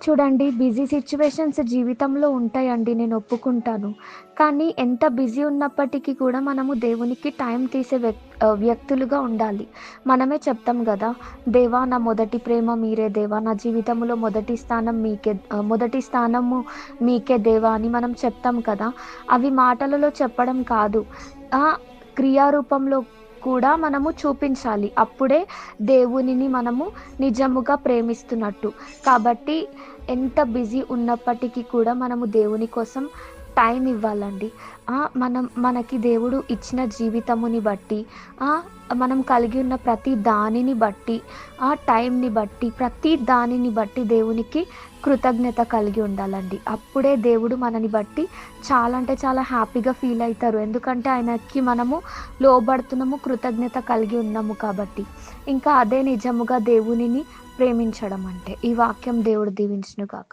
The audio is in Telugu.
చూడండి, బిజీ సిట్యుయేషన్స్ జీవితంలో ఉంటాయండి. నేను ఒప్పుకుంటాను. కానీ ఎంత బిజీ ఉన్నప్పటికీ కూడా మనము దేవునికి టైం తీసే వ్యక్తులుగా ఉండాలి. మనమే చెప్తాం గదా! దేవా నా మొదటి ప్రేమ మీరే దేవా, నా జీవితంలో మొదటి స్థానము మీకే దేవా అని మనం చెప్తాం కదా! అవి మాటలలో చెప్పడం కాదు. క్రియారూపంలో కూడా మనము చూపించాలి. అప్పుడే దేవునిని మనము నిజముగా ప్రేమిస్తున్నట్టు. కాబట్టి ఎంత బిజీ ఉన్నప్పటికీ కూడా మనము దేవుని కోసం టైం ఇవ్వాలండి. మనకి దేవుడు ఇచ్చిన జీవితముని బట్టి, మనం కలిగి ఉన్న ప్రతి దానిని బట్టి, ఆ టైంని బట్టి, ప్రతి దానిని బట్టి దేవునికి కృతజ్ఞత కలిగి ఉండాలండి. అప్పుడే దేవుడు మనని బట్టి చాలా అంటే చాలా హ్యాపీగా ఫీల్ అయితారు. ఎందుకంటే ఆయనకి మనము లోబడుతున్నాము, కృతజ్ఞత కలిగి ఉన్నాము కాబట్టి. ఇంకా అదే నిజముగా దేవునిని ప్రేమించడం అంటే. ఈ వాక్యం దేవుడు దీవించును గాక.